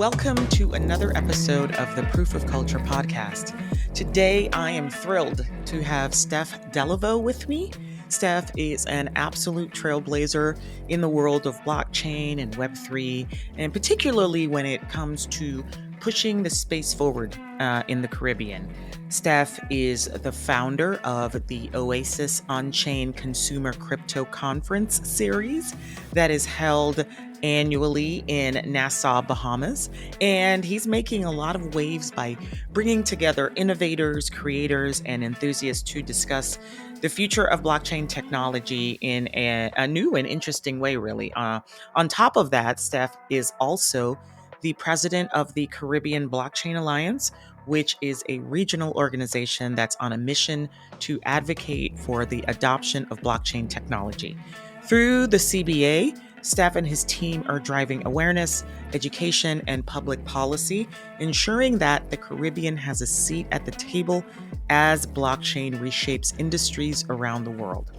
Welcome to another episode of the Proof of Culture podcast. Today, I am thrilled to have Stef Deleveaux with me. Stef is an absolute trailblazer in the world of blockchain and Web3, and particularly when it comes to pushing the space forward in the Caribbean. Stef is the founder of the Oasis On-Chain Consumer Crypto Conference series that is held annually in Nassau, Bahamas. And he's making a lot of waves by bringing together innovators, creators, and enthusiasts to discuss the future of blockchain technology in a new and interesting way, really. On top of that, Stef is also the president of the Caribbean Blockchain Alliance, which is a regional organization that's on a mission to advocate for the adoption of blockchain technology. Through the CBA, Stef and his team are driving awareness, education, and public policy, ensuring that the Caribbean has a seat at the table as blockchain reshapes industries around the world.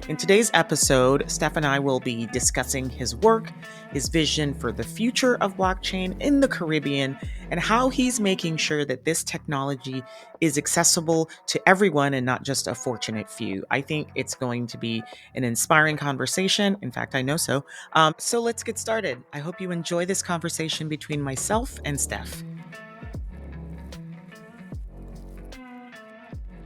In today's episode, Stef and I will be discussing his work, his vision for the future of blockchain in the Caribbean, and how he's making sure that this technology is accessible to everyone and not just a fortunate few. I think it's going to be an inspiring conversation. In fact, I know so. So let's get started. I hope you enjoy this conversation between myself and Stef.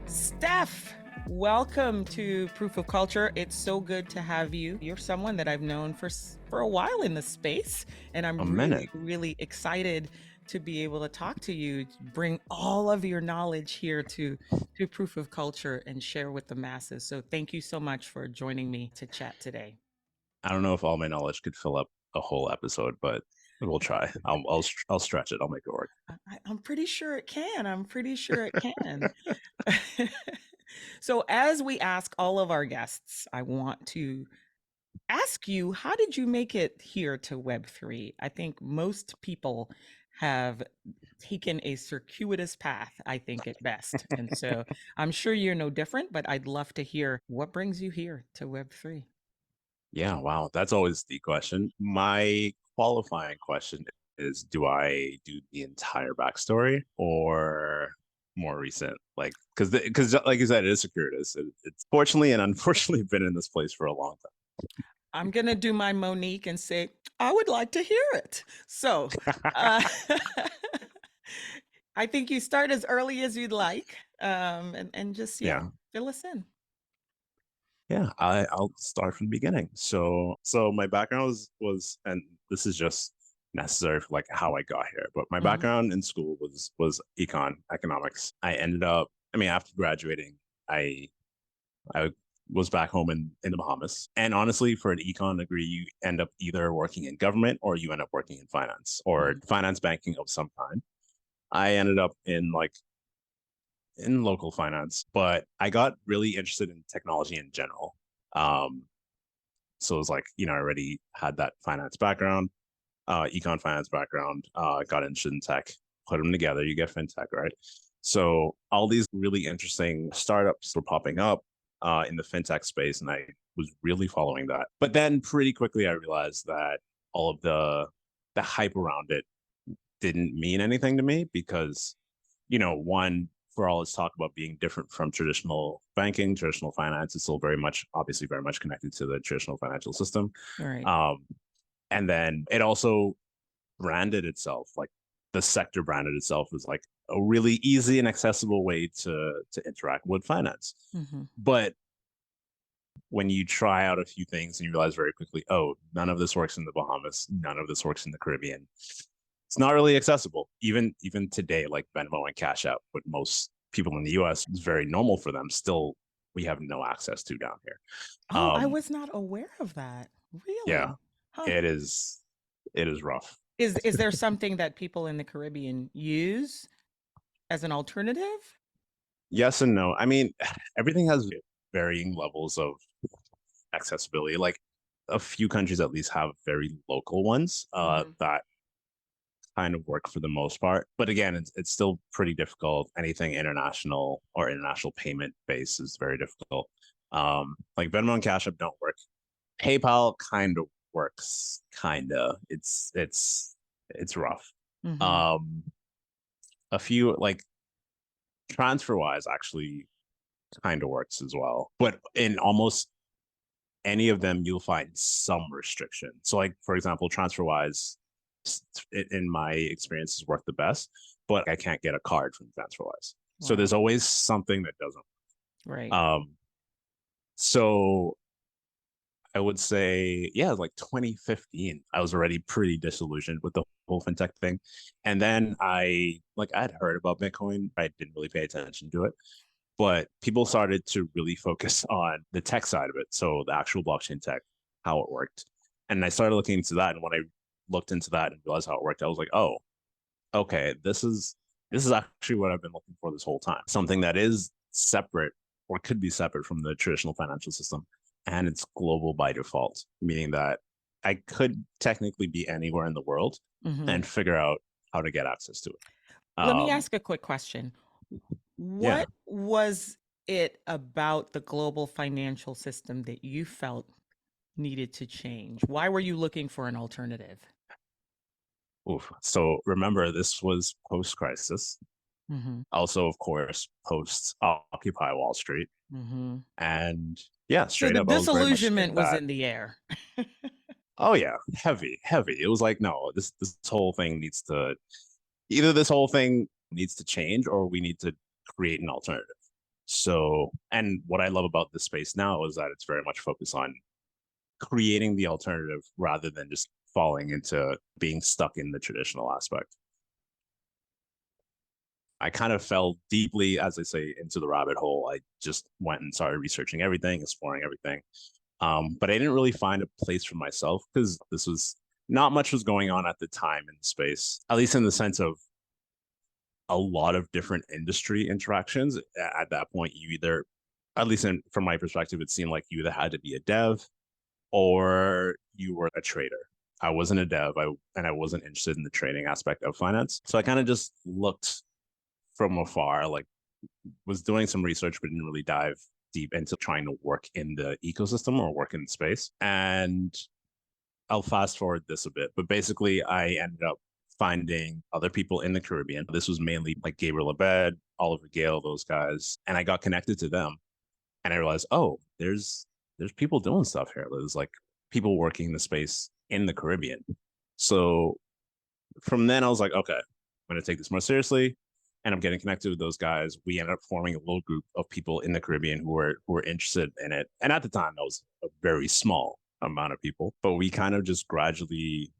Stef, welcome to Proof of Culture. It's so good to have you. You're someone that I've known for a while in the space, and I'm really excited to be able to talk to you, bring all of your knowledge here to Proof of Culture and share with the masses. So thank you so much for joining me to chat today. I don't know if all my knowledge could fill up a whole episode, but we'll try. I'll stretch it. I'll make it work. I'm pretty sure it can. So as we ask all of our guests, I want to ask you, how did you make it here to Web3? I think most people have taken a circuitous path, I think at best. And so I'm sure you're no different, but I'd love to hear what brings you here to Web3. Yeah, wow. That's always the question. My qualifying question is, do I do the entire backstory or more recent? Because like you said, it is circuitous. It's fortunately and unfortunately been in this place for a long time. I'm going to do my Monique and say, I would like to hear it. So I think you start as early as you'd like, and just, fill us in. Yeah, I'll start from the beginning. So my background was, and this is just necessary for like how I got here, but my background in school was economics. I ended up, after graduating, I was back home in the Bahamas. And honestly, for an econ degree, you end up either working in government or you end up working in finance or finance banking of some kind. I ended up in local finance, but I got really interested in technology in general. So it was like, I already had that finance background, econ finance background, got interested in tech, put them together, you get fintech, right? So all these really interesting startups were popping up in the fintech space, and I was really following that. But then pretty quickly I realized that all of the hype around it didn't mean anything to me because, one, for all its talk about being different from traditional banking, traditional finance, it's still obviously very much connected to the traditional financial system. Right. And then it also branded itself, like the sector branded itself as like a really easy and accessible way to interact with finance. But when you try out a few things and you realize very quickly, oh, none of this works in the Bahamas, none of this works in the Caribbean, it's not really accessible. Even today, like Venmo and Cash App, what most people in the US is very normal for them, still we have no access to down here. Oh, I was not aware of that. Really? Yeah, it is rough. Is there something that people in the Caribbean use as an alternative? Yes and no. Everything has varying levels of accessibility. Like a few countries at least have very local ones that kind of work for the most part. But again, it's still pretty difficult. Anything international or international payment based is very difficult. Like Venmo and Cash App don't work. PayPal kind of works, kinda. It's rough. Mm-hmm. Um, a few like TransferWise actually kind of works as well, but in almost any of them, you'll find some restriction. So, like for example, TransferWise, in my experience, has worked the best, but I can't get a card from TransferWise. So Wow. there's always something that doesn't. Right. Um, so I would say, yeah, like 2015, I was already pretty disillusioned with the whole fintech thing. And then I'd heard about Bitcoin. I didn't really pay attention to it, but people started to really focus on the tech side of it. So the actual blockchain tech, how it worked. And I started looking into that. And when I looked into that and realized how it worked, I was like, oh, okay, this is actually what I've been looking for this whole time. Something that is separate or could be separate from the traditional financial system. And it's global by default, meaning that I could technically be anywhere in the world Mm-hmm. and figure out how to get access to it. Let me ask a quick question. Yeah. What was it about the global financial system that you felt needed to change? Why were you looking for an alternative? Oof. So remember, this was post crisis. Mm-hmm. Also, of course, post Occupy Wall Street. Mm-hmm. And yeah, So straight the up, I was very much disillusionment in was that. in the air. Oh yeah, heavy, heavy. It was like, no, this whole thing needs to either this whole thing needs to change or we need to create an alternative. So, and what I love about this space now is that it's very much focused on creating the alternative rather than just falling into being stuck in the traditional aspect. I kind of fell deeply, as I say, into the rabbit hole. I just went and started researching everything, exploring everything. But I didn't really find a place for myself because this was not much was going on at the time in the space, at least in the sense of a lot of different industry interactions. At that point, you either, at least from my perspective, it seemed like you either had to be a dev or you were a trader. I wasn't a dev, and I wasn't interested in the trading aspect of finance. So I kind of just looked from afar, like was doing some research, but didn't really dive deep into trying to work in the ecosystem or work in space. And I'll fast forward this a bit, but basically, I ended up finding other people in the Caribbean. This was mainly like Gabriel Abed, Oliver Gale, those guys, and I got connected to them, and I realized, oh, there's people doing stuff here. There's like people working the space in the Caribbean. So from then, I was like, okay, I'm going to take this more seriously. And I'm getting connected with those guys. We ended up forming a little group of people in the Caribbean who were interested in it. And at the time, that was a very small amount of people, but we kind of just gradually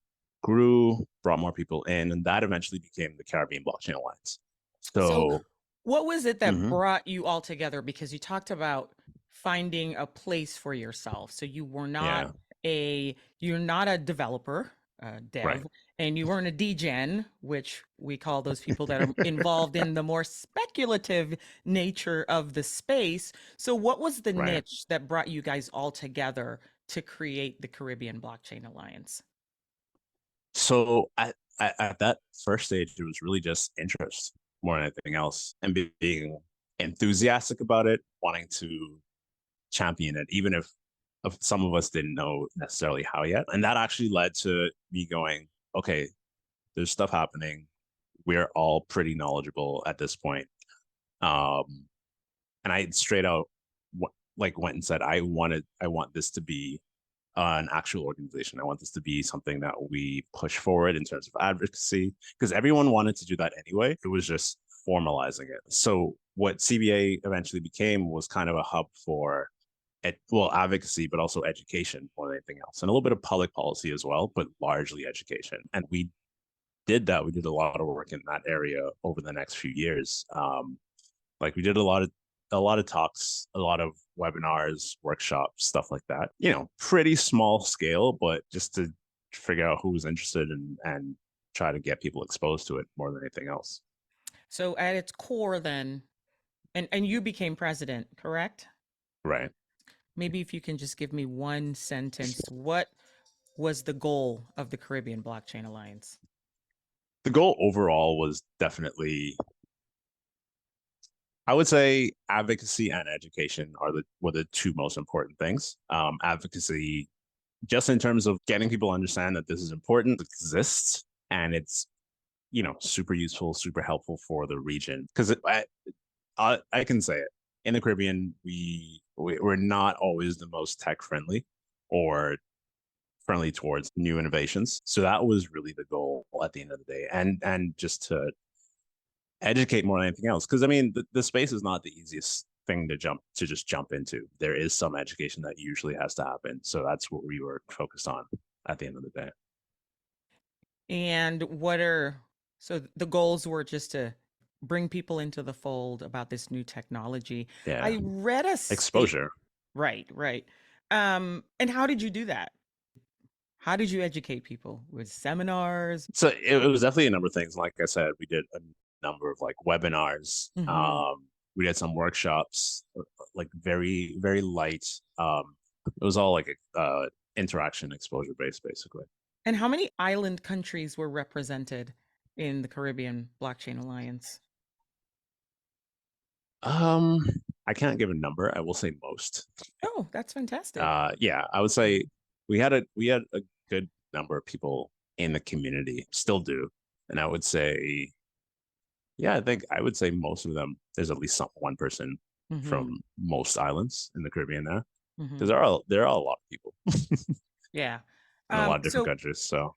grew, brought more people in, and that eventually became the Caribbean Blockchain Alliance. So, So, what was it that mhm, brought you all together? Because you talked about finding a place for yourself. So yeah, you're not a developer, right, dev, and you weren't a degen, which we call those people that are involved in the more speculative nature of the space. So, what was the right. niche that brought you guys all together to create the Caribbean Blockchain Alliance? So at that first stage, it was really just interest more than anything else, and being enthusiastic about it, wanting to champion it, even if some of us didn't know necessarily how yet. And that actually led to me going, okay, there's stuff happening. We're all pretty knowledgeable at this point. Um, and I straight out like went and said, I want this to be an actual organization. I want this to be something that we push forward in terms of advocacy because everyone wanted to do that anyway. It was just formalizing it. So what CBA eventually became was kind of a hub for advocacy, but also education more than anything else, and a little bit of public policy as well, but largely education. And we did that. We did a lot of work in that area over the next few years. Like we did a lot of talks, a lot of webinars, workshops, stuff like that. Pretty small scale, but just to figure out who was interested and try to get people exposed to it more than anything else. So, at its core, then, and you became president, correct? Right. Maybe if you can just give me one sentence, what was the goal of the Caribbean Blockchain Alliance? The goal overall was definitely, I would say, advocacy and education were the two most important things. Advocacy, just in terms of getting people to understand that this is important, it exists, and it's super useful, super helpful for the region. Because I can say it, in the Caribbean, we're not always the most tech friendly or friendly towards new innovations. So that was really the goal at the end of the day, and just to educate more than anything else. Because I mean, the space is not the easiest thing to just jump into. There is some education that usually has to happen. So that's what we were focused on at the end of the day. And so the goals were just to bring people into the fold about this new technology. Yeah, I read a state. exposure. Right, right. And how did you do that? How did you educate people? With seminars? So it was definitely a number of things. Like I said, we did a number of like webinars. Hmm. We did some workshops, like very, very light. It was all like interaction exposure based, basically. And how many island countries were represented in the Caribbean Blockchain Alliance? Um, I can't give a number. I will say most. Oh, that's fantastic. Yeah, I would say we had a good number of people in the community, still do, and I would say, yeah, I would say most of them. There's at least one person Hmm. from most islands in the Caribbean there, because Hmm. there are a lot of people Yeah. in a lot of different So, countries. So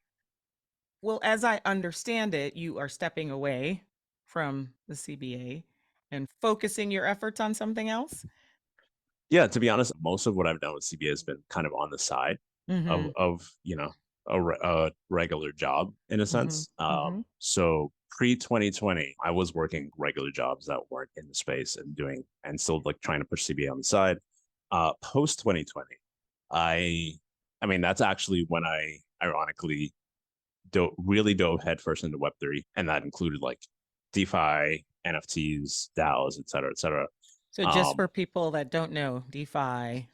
well, as I understand it, you are stepping away from the CBA and focusing your efforts on something else. yeah, to be honest, most of what I've done with CBA has been kind of on the side of Hmm. a regular job in a Hmm. sense. Hmm. So pre 2020, I was working regular jobs that weren't in the space and still like trying to push CBA on the side. Post 2020, I I mean that's actually when I ironically really dove headfirst into Web3, and that included like DeFi, NFTs, DAOs, et cetera, et cetera. So, just Um, for people that don't know DeFi,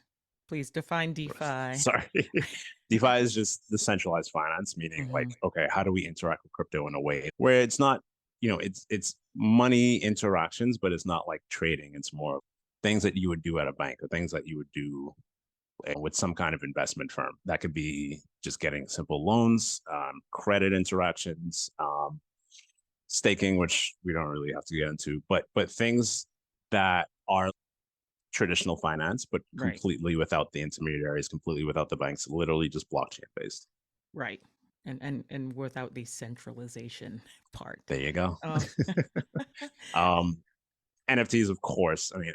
please define DeFi. Sorry. DeFi is just decentralized finance, meaning like, Hmm. okay, how do we interact with crypto in a way where it's not, it's money interactions, but it's not like trading. It's more things that you would do at a bank or things that you would do with some kind of investment firm. That could be just getting simple loans, credit interactions, staking, which we don't really have to get into, but things that are traditional finance, but Right, completely without the intermediaries, completely without the banks, literally just blockchain based. right. And without the centralization part. There you go. Uh, um, NFTs, of course. I mean,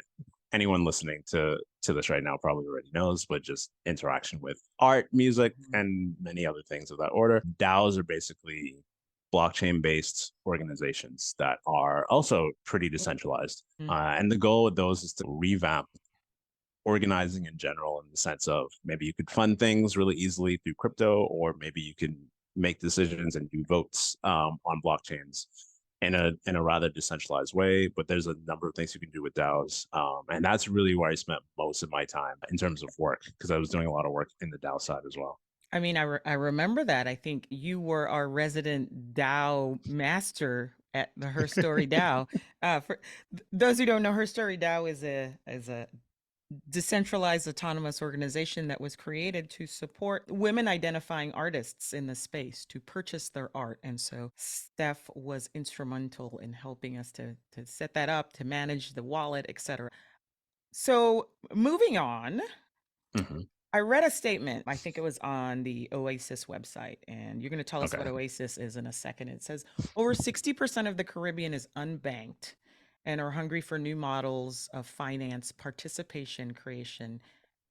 anyone listening to this right now probably already knows, but just interaction with art, music, and many other things of that order. DAOs are basically blockchain based organizations that are also pretty decentralized. Mhm. And the goal with those is to revamp organizing in general, in the sense of maybe you could fund things really easily through crypto, or maybe you can make decisions and do votes on blockchains in a rather decentralized way. But there's a number of things you can do with DAOs, and that's really where I spent most of my time in terms of work, because I was doing a lot of work in the DAO side as well. I mean, I remember that. I think you were our resident DAO master at the Her Story DAO. For those who don't know, Her Story DAO is a decentralized autonomous organization that was created to support women identifying artists in the space to purchase their art. And so Steph was instrumental in helping us to set that up, to manage the wallet, etc. So moving on, Hmm. I read a statement, I think it was on the Oasis website, and you're going to tell us what Okay. Oasis is in a second. It says over 60% of the Caribbean is unbanked and are hungry for new models of finance, participation, creation,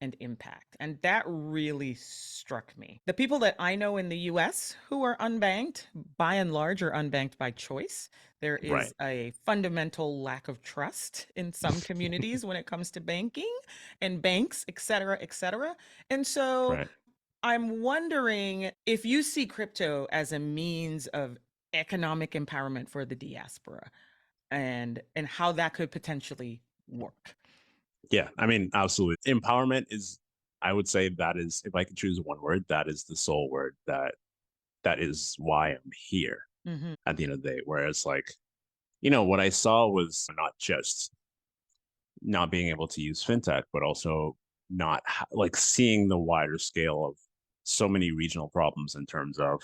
and impact. And that really struck me. The people that I know in the US who are unbanked, by and large, are unbanked by choice. There Right. is a fundamental lack of trust in some communities when it comes to banking and banks, et cetera, et cetera. And so Right. I'm wondering if you see crypto as a means of economic empowerment for the diaspora and how that could potentially work. Yeah. I mean, absolutely. Empowerment is, I would say that is, if I could choose one word, that is the sole word that is why I'm here Hmm. at the end of the day. Whereas like, what I saw was not just not being able to use fintech, but also not like seeing the wider scale of so many regional problems in terms of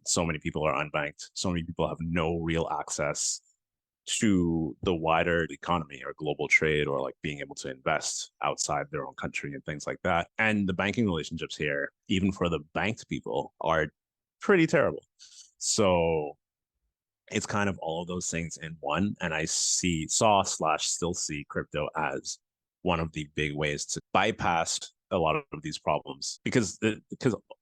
So many people are unbanked. So many people have no real access to the wider economy or global trade, or like being able to invest outside their own country and things like that. And the banking relationships here, even for the banked people, are pretty terrible. So it's kind of all of those things in one. And I still see crypto as one of the big ways to bypass a lot of these problems, because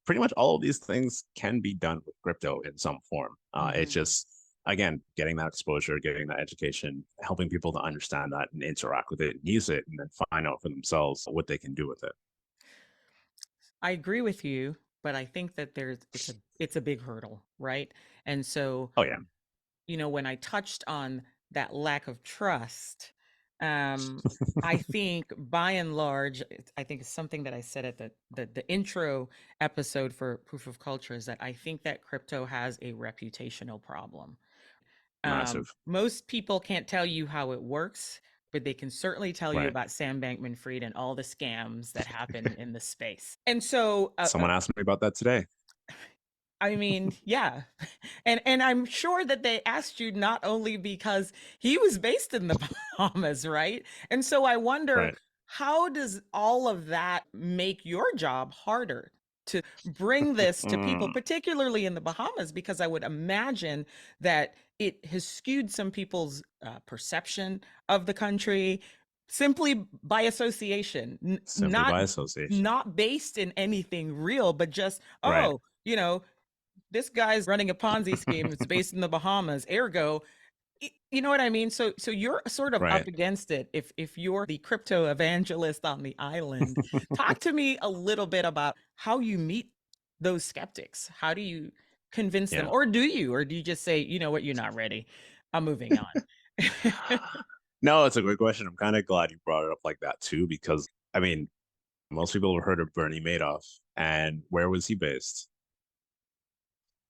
pretty much all of these things can be done with crypto in some form. It's just, again, getting that exposure, getting that education, helping people to understand that and interact with it and use it, and then find out for themselves what they can do with it. I agree with you, but I think that it's a big hurdle, right? And so, Oh yeah. when I touched on that lack of trust, I think by and large, I think it's something that I said at the intro episode for Proof of Culture, is that I think that crypto has a reputational problem. Massive. Most people can't tell you how it works, but they can certainly tell you Right. about Sam Bankman-Fried and all the scams that happen in the space. And so, Someone asked me about that today. I mean, yeah. And I'm sure that they asked you not only because he was based in the Bahamas, right? And so I wonder, Right. how does all of that make your job harder to bring this to people, particularly in the Bahamas? Because I would imagine that it has skewed some people's perception of the country simply by association, Simply by association. not based in anything real, but just, Right. oh, this guy's running a Ponzi scheme. It's based in the Bahamas. Ergo, you know what I mean? So you're sort of up Right. against it if you're the crypto evangelist on the island. Talk to me a little bit about how you meet those skeptics. How do you convince them? Yeah. Or do you just say, you know what, you're not ready. I'm moving on. No, it's a great question. I'm kind of glad you brought it up like that too, because I mean, most people have heard of Bernie Madoff, and where was he based?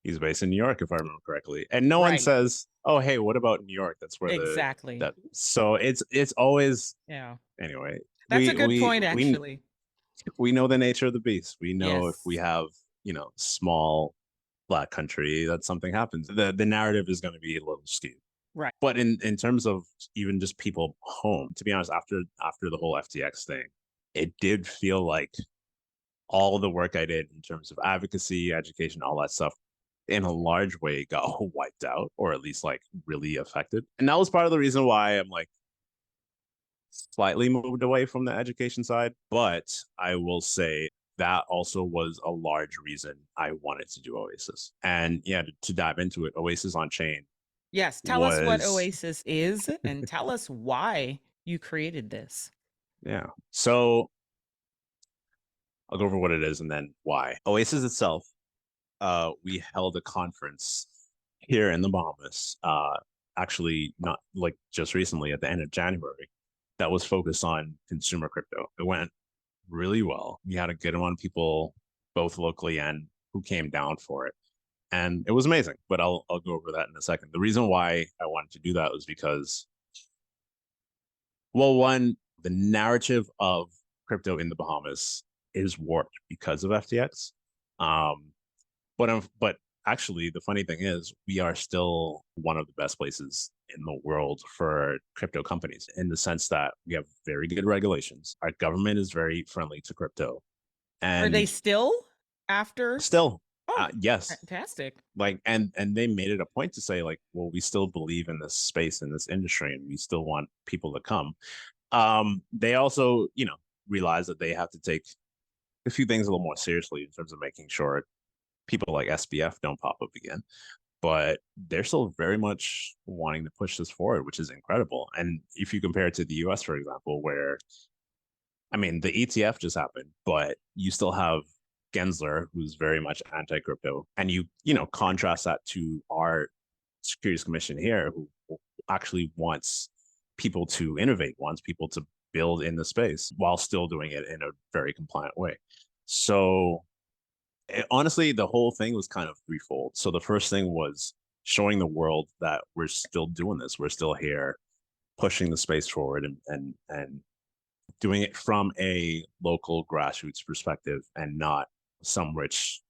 He's based in New York, if I remember correctly. And no one Right. says, "Oh, hey, what about New York?" That's where Exactly. so it's always, Yeah. anyway. That's a We good we point, we actually. we know the nature of the beast. We know if we Yes. have, small black country, that something happens. The narrative is going to be a little skewed. Right. But in terms of even just people home, to be honest, after the whole FTX thing, it did feel like all the work I did in terms of advocacy, education, all that stuff, in a large way got wiped out, or at least like really affected. And that was part of the reason why I'm like slightly moved away from the education side. But I will say that also was a large reason I wanted to do Oasis. And yeah, to dive into it, Oasis on Chain Yes, tell us what was, Oasis is and tell us why you created this. yeah. So I'll go over what it is and then why. Oasis itself, we held a conference here in the Bahamas, actually not like just recently at the end of January, that was focused on consumer crypto. It went really well. We had a good amount of people, both locally and who came down for it. And it was amazing, but I'll go over that in a second. The reason why I wanted to do that was because, well, one, the narrative of crypto in the Bahamas is warped because of FTX. Um, but actually, the funny thing is, we are still one of the best places in the world for crypto companies, in the sense that we have very good regulations. Our government is very friendly to crypto, Are they and still after? still, Oh, yes, fantastic. like, and they made it a point to say, like, well, we still believe in this space, in this industry, and we still want people to come. They also, realize that they have to take a few things a little more seriously in terms of making sure people like SBF don't pop up again. But they're still very much wanting to push this forward, which is incredible. And if you compare it to the US, for example, where, I mean, the ETF just happened, but you still have Gensler, who's very much anti-crypto, and contrast that to our Securities Commission here, who actually wants people to innovate, wants people to build in the space while still doing it in a very compliant way. So honestly, the whole thing was kind of threefold. So the first thing was showing the world that we're still doing this. We're still here, pushing the space forward, and doing it from a local grassroots perspective, and not some rich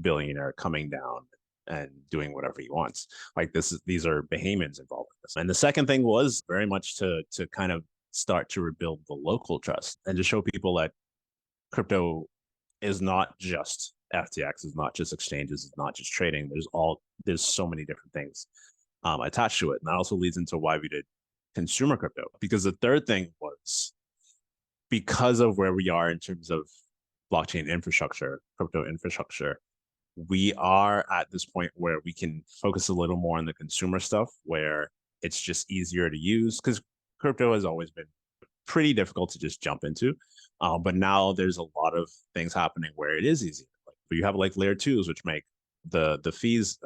billionaire coming down and doing whatever he wants. Like these are behemoths involved in this. And the second thing was very much to kind of start to rebuild the local trust and to show people that crypto is not just FTX, is not just exchanges, it's not just trading. There's so many different things attached to it. And that also leads into why we did consumer crypto. Because the third thing was because of where we are in terms of blockchain infrastructure, crypto infrastructure, we are at this point where we can focus a little more on the consumer stuff where it's just easier to use because crypto has always been pretty difficult to just jump into. But now there's a lot of things happening where it is easy. Like, you have like layer twos, which make the fees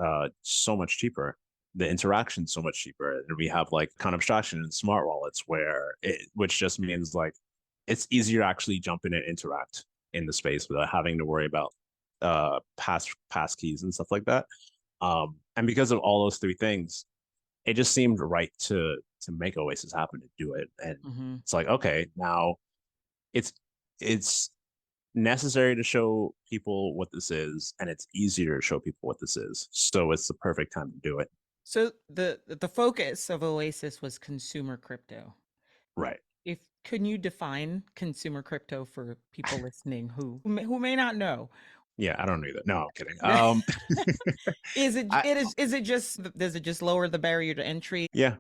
so much cheaper, the interaction so much cheaper. And we have like kind of abstraction and smart wallets which just means like it's easier to actually jump in and interact in the space without having to worry about pass keys and stuff like that. And because of all those three things, it just seemed right to make Oasis happen, to do it. And it's like, okay, now it's necessary to show people what this is, and it's easier to show people what this is. So it's the perfect time to do it. So the focus of Oasis was consumer crypto. Right. Can you define consumer crypto for people listening who may not know? Yeah, I don't know either. No, I'm kidding. Is it just does it just lower the barrier to entry? Yeah.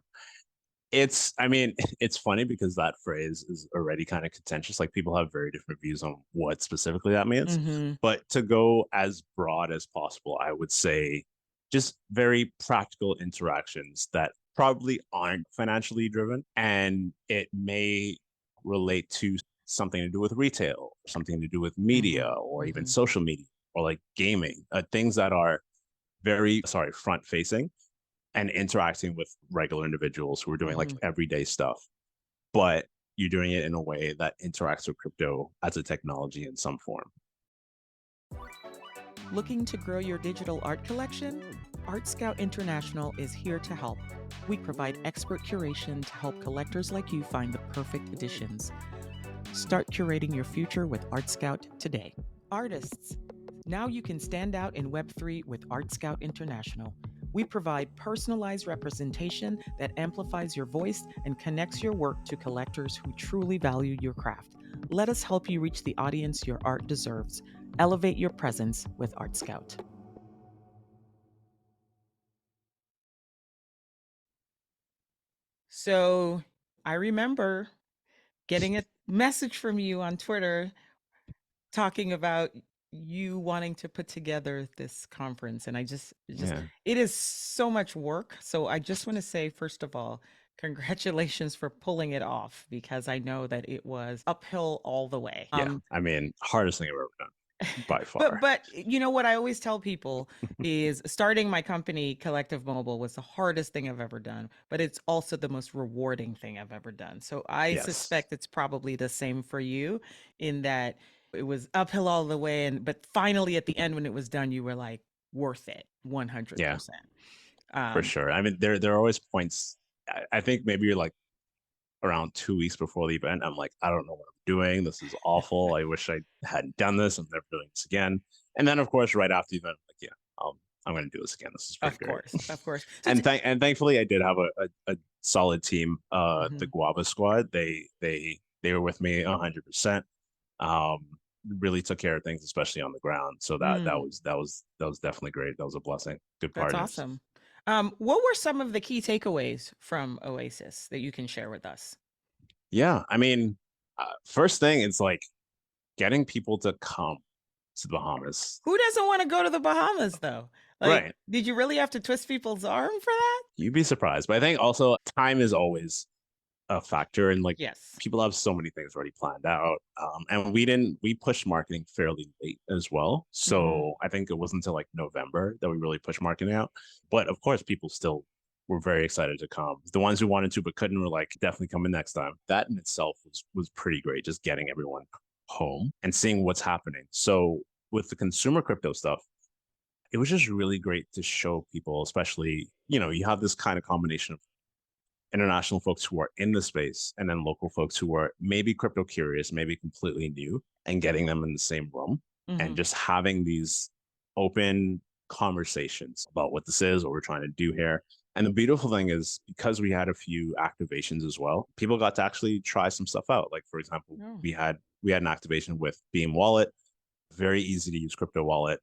I mean, it's funny because that phrase is already kind of contentious. Like people have very different views on what specifically that means. But to go as broad as possible, I would say just very practical interactions that probably aren't financially driven. And it may relate to something to do with retail, something to do with media, or even social media, or like gaming, things that are very, front facing and interacting with regular individuals who are doing like everyday stuff, but you're doing it in a way that interacts with crypto as a technology in some form. Looking to grow your digital art collection? Art Scout International is here to help. We provide expert curation to help collectors like you find the perfect editions. Start curating your future with Art Scout today. Artists, now you can stand out in Web3 with Art Scout International. We provide personalized representation that amplifies your voice and connects your work to collectors who truly value your craft. Let us help you reach the audience your art deserves. Elevate your presence with Art Scout. So I remember getting a message from you on Twitter talking about you wanting to put together this conference, and it is so much work. So I just want to say, first of all, congratulations for pulling it off, because I know that it was uphill all the way. I mean, hardest thing I've ever done by far. But you know what I always tell people is starting my company Collective Mobile was the hardest thing I've ever done, but it's also the most rewarding thing I've ever done. So I suspect it's probably the same for you, in that it was uphill all the way, but finally at the end when it was done, you were like, worth it 100%. For sure. I mean, there are always points. I think maybe you're like around 2 weeks before the event, I'm like, I don't know what I'm doing. This is awful. I wish I hadn't done this. I'm never doing this again. And then, of course, right after the event, I'm like, I'm going to do this again. This is pretty great. Of course. And thankfully, I did have a solid team. The Guava Squad, they were with me 100%. Really took care of things, especially on the ground. So that was definitely great. That was a blessing. Good partners. That's awesome. What were some of the key takeaways from Oasis that you can share with us? Yeah, I mean, first thing, it's like getting people to come to the Bahamas. Who doesn't want to go to the Bahamas, though? Like, right. Did you really have to twist people's arm for that? You'd be surprised. But I think also time is always a factor. And like, people have so many things already planned out. And we pushed marketing fairly late as well. So I think it wasn't until like November that we really pushed marketing out. But of course, people still were very excited to come. The ones who wanted to but couldn't were like, definitely coming next time. That in itself was pretty great, just getting everyone home and seeing what's happening. So with the consumer crypto stuff, it was just really great to show people, especially, you have this kind of combination of international folks who are in the space and then local folks who are maybe crypto curious, maybe completely new, and getting them in the same room and just having these open conversations about what this is, what we're trying to do here. And the beautiful thing is because we had a few activations as well, people got to actually try some stuff out. Like for example, Oh, we had an activation with Beam Wallet, very easy to use crypto wallet.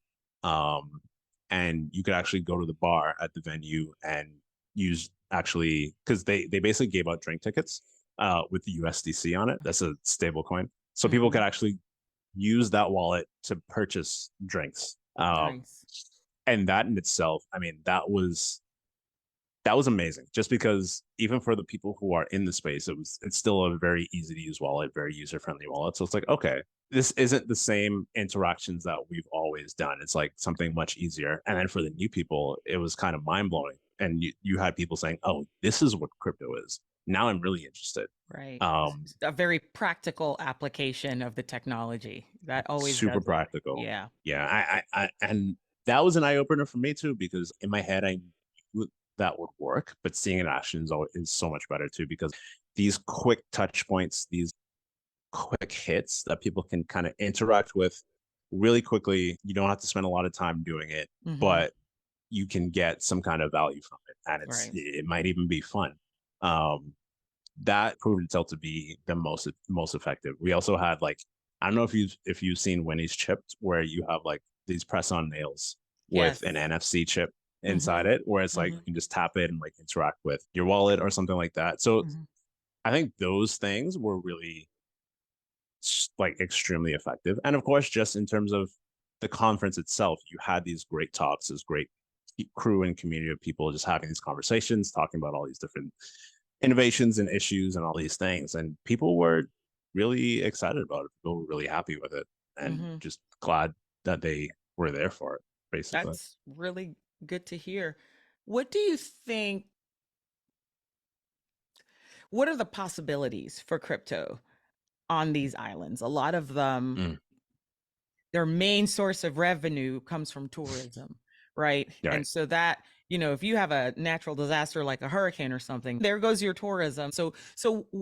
And you could actually go to the bar at the venue and use actually because they basically gave out drink tickets with the USDC on it. That's a stable coin. So people could mhm. actually use that wallet to purchase drinks. Nice. And that in itself, I mean, that was amazing just because even for the people who are in the space, it's still a very easy to use wallet, very user friendly wallet. So it's like, okay, this isn't the same interactions that we've always done. It's like something much easier. And then for the new people, it was kind of mind blowing. And you had people saying, oh, this is what crypto is. Now I'm really interested. Right. Um, A very practical application of the technology. That always Super does it. practical. Yeah. Yeah. And that was an eye opener for me too, because in my head, I knew that would work, but seeing it in action is so much better too, because these quick touch points, these quick hits that people can kind of interact with really quickly. You don't have to spend a lot of time doing it, Hmm. but you can get some kind of value from it, and Right. it might even be fun. Um, that proved itself to be the most effective. We also had like I don't know if you've seen Winnie's Chipped, where you have like these press on nails with an Yes. NFC chip inside Hmm. it, where it's like Hmm. you can just tap it and like interact with your wallet or something like that. So Hmm. I think those things were really like extremely effective. And of course, just in terms of the conference itself, you had these great talks, this great crew and community of people just having these conversations, talking about all these different innovations and issues and all these things. And people were really excited about it. People were really happy with it and Hmm. just glad that they were there for it, basically. That's really good to hear. What do you think? What are the possibilities for crypto on these islands? A lot of them, Mm, their main source of revenue comes from tourism, right? right. And so that, if you have a natural disaster like a hurricane or something, there goes your tourism. So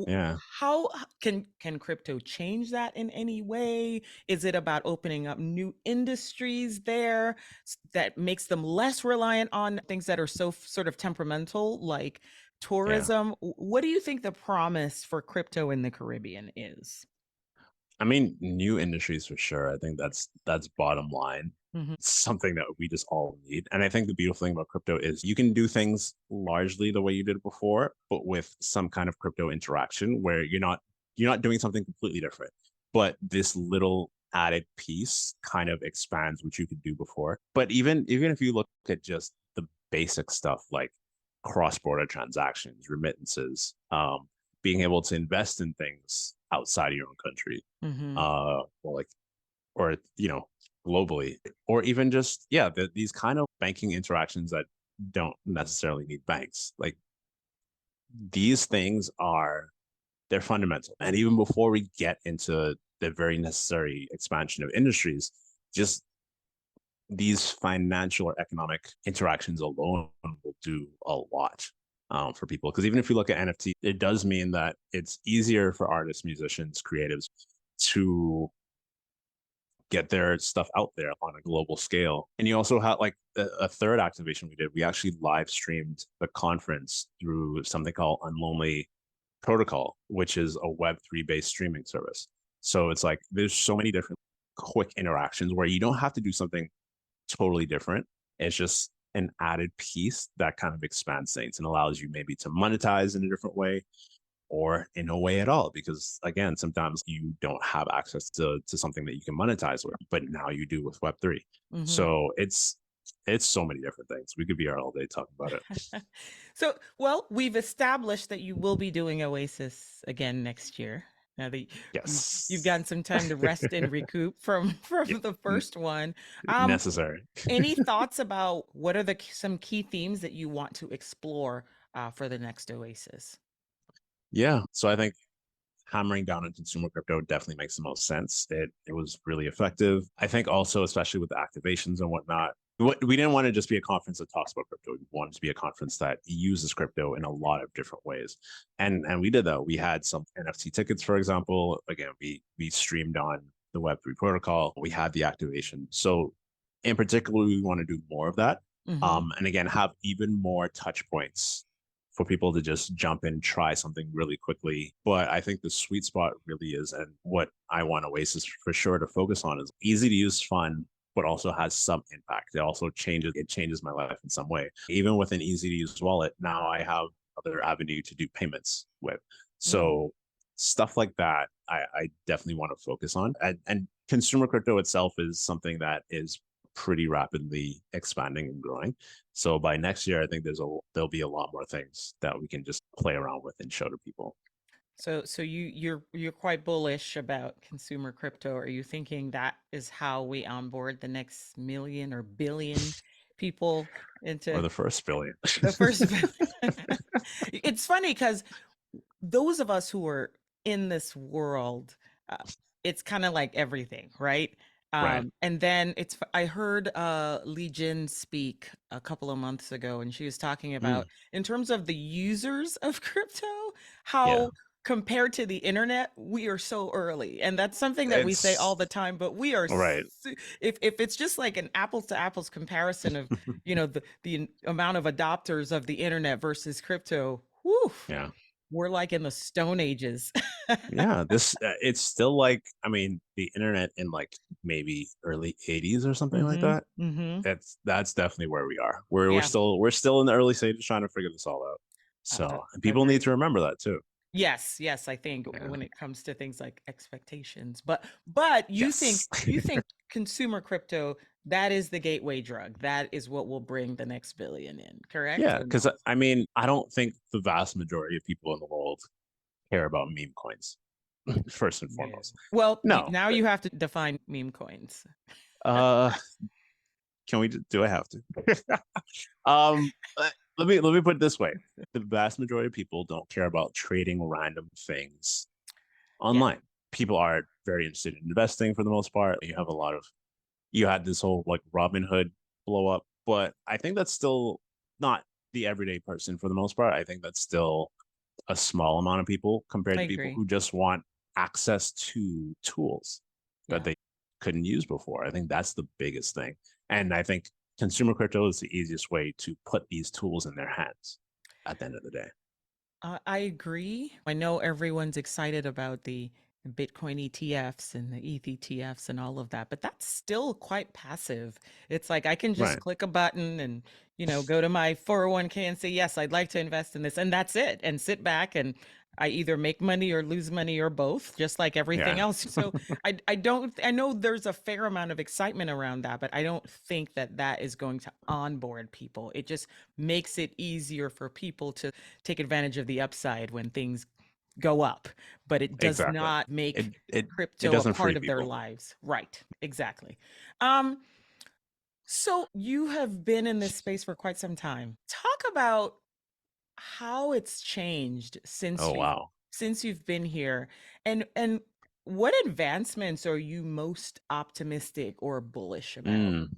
Yeah. how can crypto change that in any way? Is it about opening up new industries there that makes them less reliant on things that are so sort of temperamental like Yeah. tourism? What do you think the promise for crypto in the Caribbean is? I mean, new industries for sure. I think that's bottom line. Mhm. Something that we just all need. And I think the beautiful thing about crypto is you can do things largely the way you did before, but with some kind of crypto interaction where you're not doing something completely different. But this little added piece kind of expands what you could do before. But even if you look at just the basic stuff like cross-border transactions, remittances, being able to invest in things outside of your own country, Mhm. or like, or globally, or even just these kind of banking interactions that don't necessarily need banks. Like these things they're fundamental, and even before we get into the very necessary expansion of industries, just these financial or economic interactions alone will do a lot for people. Because even if you look at NFT, it does mean that it's easier for artists, musicians, creatives to get their stuff out there on a global scale. And you also had like a third activation we did. We actually live streamed the conference through something called Unlonely Protocol, which is a Web3 based streaming service. So it's like there's so many different quick interactions where you don't have to do something totally different. It's just an added piece that kind of expands things and allows you maybe to monetize in a different way or in no way at all. Because again, sometimes you don't have access to something that you can monetize with, but now you do with Web3. Mhm. So it's so many different things. We could be here all day talking about it. So, well, we've established that you will be doing Oasis again next year. Now that you've Yes. gotten some time to rest and recoup from Yeah. from the first one. Um, Necessary. any thoughts about what are some key themes that you want to explore for the next Oasis? Yeah. So I think hammering down on consumer crypto definitely makes the most sense. It was really effective. I think also, especially with the activations and whatnot, we didn't want to just be a conference that talks about crypto. We wanted to be a conference that uses crypto in a lot of different ways. And we did that. We had some NFT tickets, for example. Again, we streamed on the Web3 protocol. We had the activation. So In particular, we want to do more of that. Mm-hmm. And again, have even more touch points for people to just jump in, try something really quickly. But I think the sweet spot really is, and what I want Oasis for sure to focus on is easy to use, fun, but also has some impact. It changes my life in some way. Even with an easy to use wallet, now I have other avenue to do payments with. Mm. So stuff like that, I definitely want to focus on. And consumer crypto itself is something that is pretty rapidly expanding and growing. So by next year, I think there'll be a lot more things that we can just play around with and show to people. So you're quite bullish about consumer crypto. Are you thinking that is how we onboard the next million or billion people Or into the first billion. the first billion? It's funny because those of us who are in this world, uh, it's kind of like everything, right? Right. And then I heard Legion speak a couple of months ago, and she was talking Mm, about, in terms of the users of crypto, yeah. how compared to the internet, we are so early. And that's something that we say all It's the time, but we are, right. if it's just like an apples to apples comparison of, the amount of adopters of the internet versus crypto, whew, Yeah. we're like in the Stone Ages. Yeah. This it's still like, I mean, the internet in like maybe early 80s or something like Mm-hmm. that. Mm-hmm. That's definitely where we are. We're Yeah. still in the early stages trying to figure this all out. So, and people need Agreed. to remember that too. Yes, yes, I think Yeah. when it comes to things like expectations. But Yes. you think consumer crypto, that is the gateway drug. That is what will bring the next billion in, correct Yeah, or because no? I mean, I don't think the vast majority of people in the world care about meme coins, first and Yeah. foremost. Well, No. now you have to define meme coins. Uh, can we do I have to? Let me put it this way. The vast majority of people don't care about trading random things Yeah, online. People are very interested in investing for the most part. You had this whole like Robinhood blow up, but I think that's still not the everyday person for the most part. I think that's still a small amount of people compared I to people agree. who just want access to tools that Yeah. they couldn't use before. I think that's the biggest thing. And I think consumer crypto is the easiest way to put these tools in their hands at the end of the day. I agree. I know everyone's excited about the Bitcoin ETFs and the ETH ETFs and all of that, but that's still quite passive. It's like I can just Right. click a button and, go to my 401k and say, yes, I'd like to invest in this. And that's it. And sit back and I either make money or lose money or both, just like everything Yeah. else. So I know there's a fair amount of excitement around that, but I don't think that that is going to onboard people. It just makes it easier for people to take advantage of the upside when things go up, but it does Exactly. not It make it it crypto a doesn't part free of their people. lives. Right. Exactly. Um, so you have been in this space for quite some time. Talk about how it's changed Oh wow. since you've been here, and what advancements are you most optimistic or bullish about? Mm,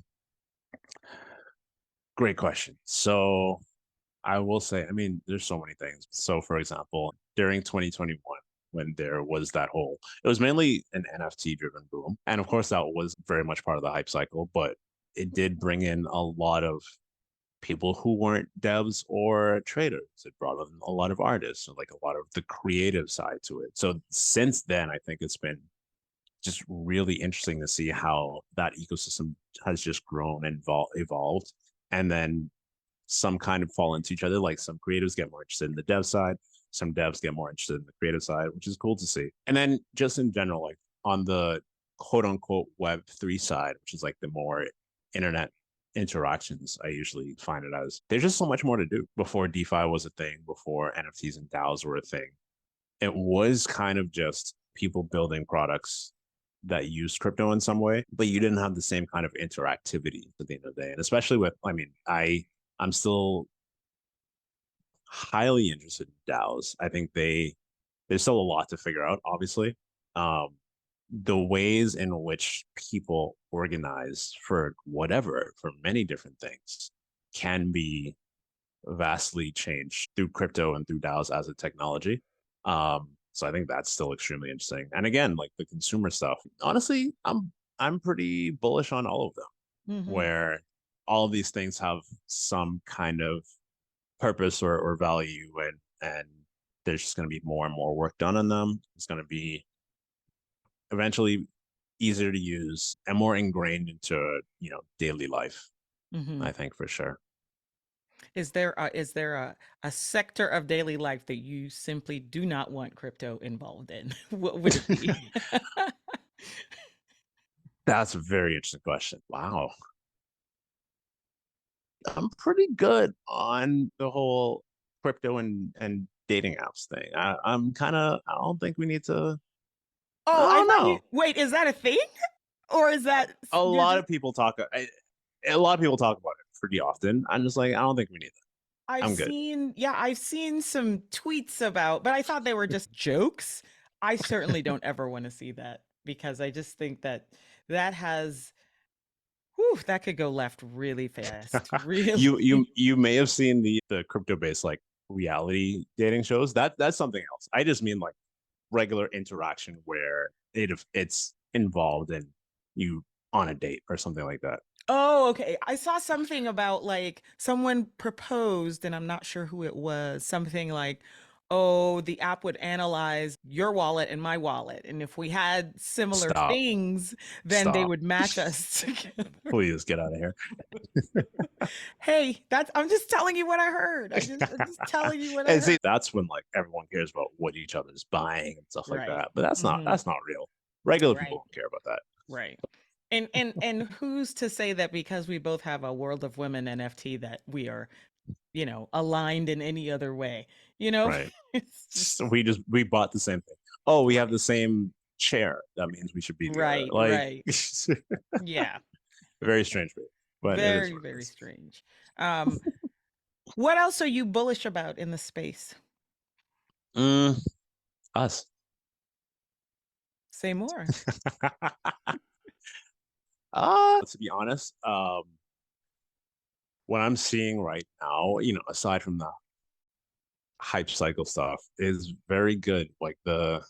great question. So I will say, I mean, there's so many things. So, for example, during 2021, when there was that whole, it was mainly an NFT driven boom. And of course, that was very much part of the hype cycle, but it did bring in a lot of people who weren't devs or traders. It brought in a lot of artists and like a lot of the creative side to it. So, since then, I think it's been just really interesting to see how that ecosystem has just grown and evolved. And then some kind of fall into each other. Like some creatives get more interested in the dev side, some devs get more interested in the creative side, which is cool to see. And then just in general, like on the quote unquote Web3 side, which is like the more internet interactions, I usually find it as there's just so much more to do. Before DeFi was a thing, before NFTs and DAOs were a thing, it was kind of just people building products that use crypto in some way, but you didn't have the same kind of interactivity at the end of the day. And especially with, I mean, I'm still highly interested in DAOs. I think there's still a lot to figure out, obviously. Um, the ways in which people organize for whatever, for many different things, can be vastly changed through crypto and through DAOs as a technology. So I think that's still extremely interesting. And again, like the consumer stuff, honestly, I'm pretty bullish on all of them. Mm-hmm. where all of these things have some kind of purpose or value, and there's just going to be more and more work done on them. It's going to be eventually easier to use and more ingrained into daily life. Mm-hmm. I think for sure. Is there a sector of daily life that you simply do not want crypto involved in? What would it be? That's a very interesting question. Wow. I'm pretty good on the whole crypto and dating apps thing. I'm kind of, I don't think we need to, I Oh, I don't thought you know. wait, is that a thing? Or is that A you're lot just of people talk, a lot of people talk about it pretty often. I'm just like, I don't think we need that. I'm good. I've seen some tweets about, but I thought they were just jokes. I certainly don't ever want to see that because I just think that that has whew, that could go left really fast. Really. You may have seen the crypto based like reality dating shows. That's something else. I just mean like regular interaction where it's involved in you on a date or something like that. Oh, okay. I saw something about like someone proposed, and I'm not sure who it was, something like, oh, the app would analyze your wallet and my wallet. And if we had similar Stop. things, then they Stop. would match us together. Please get out of here. Hey, I'm just telling you what I heard. I'm just telling you what I And see, heard. that's when like everyone cares about what each other's buying and stuff like Right. that. But that's not Hmm. that's not real. Regular people Right. don't care about that. Right. And who's to say that because we both have a World of Women NFT that we are, aligned in any other way? You know, Right. it's So just we bought the same thing. Oh, we have right. the same chair. That means we should be together. Right, Like right. Yeah. very strange, but it is Very, what it very is. strange. Um, what else are you bullish about in the space? Mm, us. Say more. To be honest, what I'm seeing right now, aside from the hype cycle stuff, is very good. Like the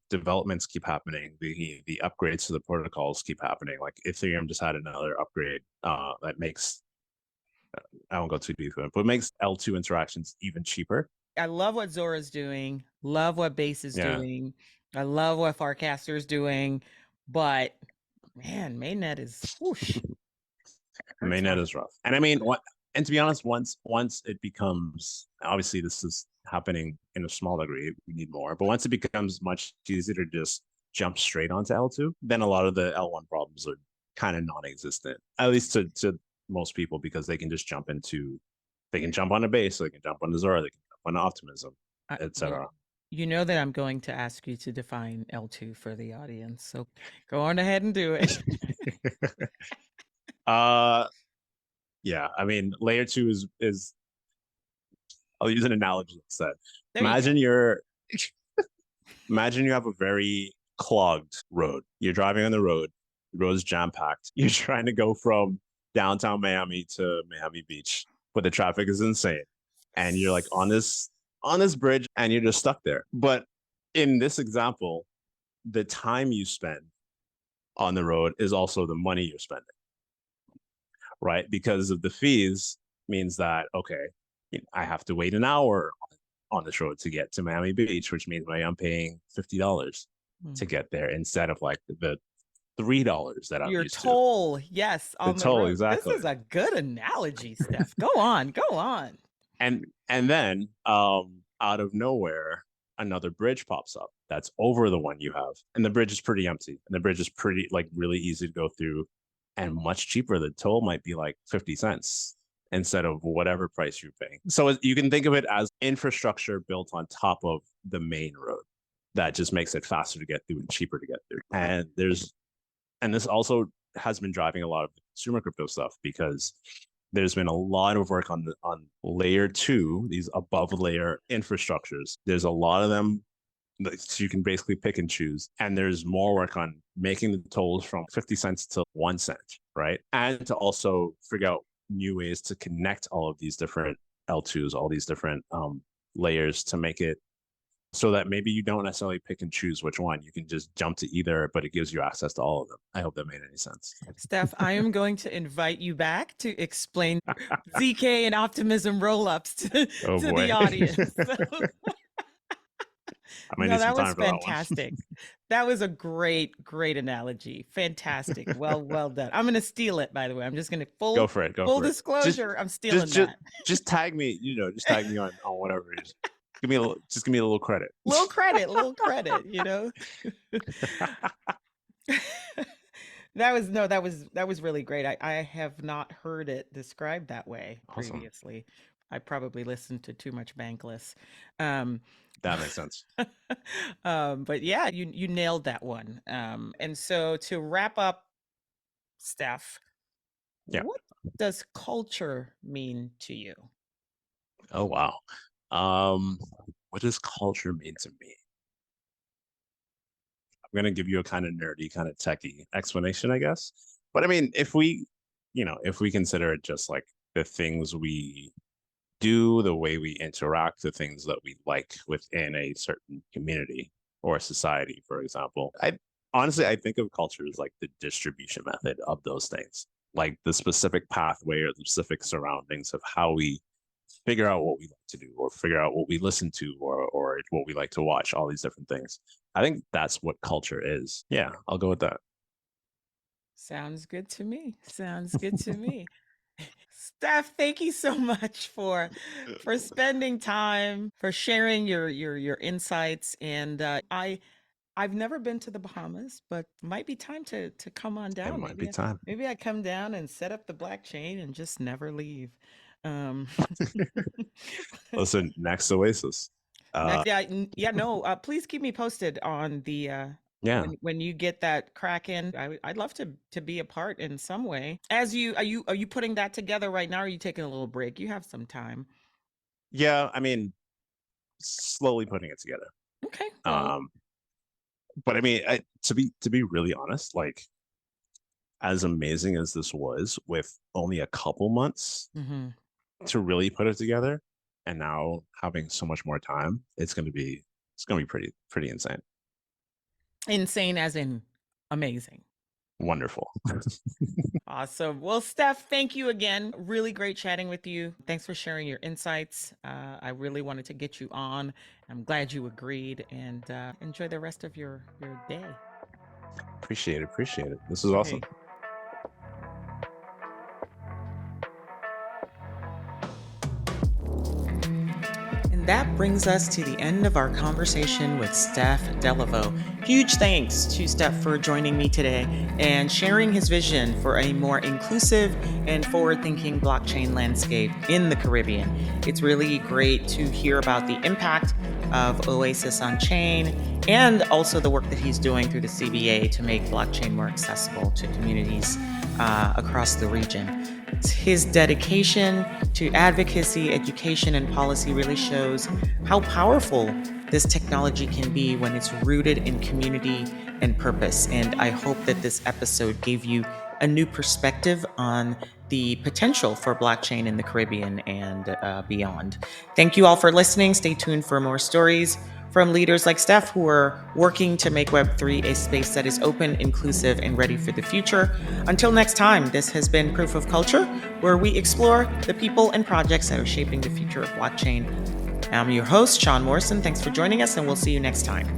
developments keep happening, the upgrades to the protocols keep happening. Like Ethereum just had another upgrade that makes I won't go too deep in it, but it makes L2 interactions even cheaper. I love what Zora's doing, love what Base is Yeah, doing, I love what Farcaster's doing, but man, mainnet is whoosh, hurts mainnet my is rough. And I mean, what? And to be honest, once it becomes obviously this is happening in a small degree, we need more. But once it becomes much easier to just jump straight onto L2, then a lot of the L1 problems are kind of non-existent, at least to most people, because they can jump on a base, so they can jump on the Zora, they can jump on optimism, you, etc. you know that I'm going to ask you to define L2 for the audience, so go on ahead and do it. uh yeah, I mean layer two is I'll use an analogy instead. There you Imagine go. you're Imagine you have a very clogged road. You're driving on the road. The road is jam packed. You're trying to go from downtown Miami to Miami Beach, but the traffic is insane. And you're like on this bridge, and you're just stuck there. But in this example, the time you spend on the road is also the money you're spending, right? Because of the fees means that okay, I have to wait an hour on this road to get to Miami Beach, which means I'm paying $50 to Mm. get there instead of like the $3 that I'm Your used to. toll, yes, The on the toll, road. This exactly. is a good analogy, Steph. Go on, go on. And then out of nowhere, another bridge pops up that's over the one you have. And the bridge is pretty empty. And the bridge is pretty like really easy to go through and much cheaper. The toll might be like 50 cents instead of whatever price you're paying. So you can think of it as infrastructure built on top of the main road that just makes it faster to get through and cheaper to get through. And this also has been driving a lot of consumer crypto stuff because there's been a lot of work on layer two, these above layer infrastructures. There's a lot of them that you can basically pick and choose. And there's more work on making the tolls from 50 cents to 1 cent, right? And to also figure out new ways to connect all of these different L2s, all these different layers to make it so that maybe you don't necessarily pick and choose which one. You can just jump to either, but it gives you access to all of them. I hope that made any sense. Stef, I am going to invite you back to explain ZK and optimism roll-ups Oh to the boy. audience. I might No, need some that was time for that one. fantastic. That was a great analogy. Fantastic. Well done. I'm gonna steal it, by the way. I'm just gonna Go for it. Go full for it. disclosure, I'm Just, stealing just, that. just tag me. Just tag me on whatever. Give me a little. Just give me a little credit. Little credit, you know. That was really great. I have not heard it described that way Awesome. previously. I probably listened to too much Bankless. Um, That makes sense. but yeah, you nailed that one. And so to wrap up, Steph, Yeah. what does culture mean to you? Oh wow. What does culture mean to me? I'm gonna give you a kind of nerdy, kind of techie explanation, I guess. But I mean, if we consider it just like the things we do, the way we interact, the things that we like within a certain community or society, for example. I think of culture as like the distribution method of those things, like the specific pathway or the specific surroundings of how we figure out what we like to do or figure out what we listen to or what we like to watch, all these different things. I think that's what culture is. Yeah, I'll go with that. Sounds good to me. Sounds good to me. Steph, thank you so much for spending time, for sharing your insights. And I've never been to the Bahamas, but might be time to come on It down. might be Maybe time. maybe I come down and set up the blockchain and just never leave. Um, Listen, next Oasis. next, yeah, no. Please keep me posted on the Yeah. when you get that Kraken. I'd love to be a part in some way. As you are you putting that together right now? Or are you taking a little break? You have some time. Yeah, I mean, slowly putting it together. Okay, well, Um, but I mean, to be really honest, like as amazing as this was, with only a couple months mhm. to really put it together, and now having so much more time, it's gonna be pretty insane. Insane as in amazing. Wonderful. Awesome. Well, Steph, thank you again. Really great chatting with you. Thanks for sharing your insights. I really wanted to get you on. I'm glad you agreed, and enjoy the rest of your day. Appreciate it. Appreciate it. This is Okay. awesome. And that brings us to the end of our conversation with Stef Deleveaux. Huge thanks to Stef for joining me today and sharing his vision for a more inclusive and forward-thinking blockchain landscape in the Caribbean. It's really great to hear about the impact of Oasis on chain and also the work that he's doing through the CBA to make blockchain more accessible to communities across the region. His dedication to advocacy, education, and policy really shows how powerful this technology can be when it's rooted in community and purpose. And I hope that this episode gave you a new perspective on the potential for blockchain in the Caribbean and beyond. Thank you all for listening. Stay tuned for more stories from leaders like Steph who are working to make Web3 a space that is open, inclusive, and ready for the future. Until next time, this has been Proof of Culture, where we explore the people and projects that are shaping the future of blockchain. I'm your host, Sian Morrison. Thanks for joining us, and we'll see you next time.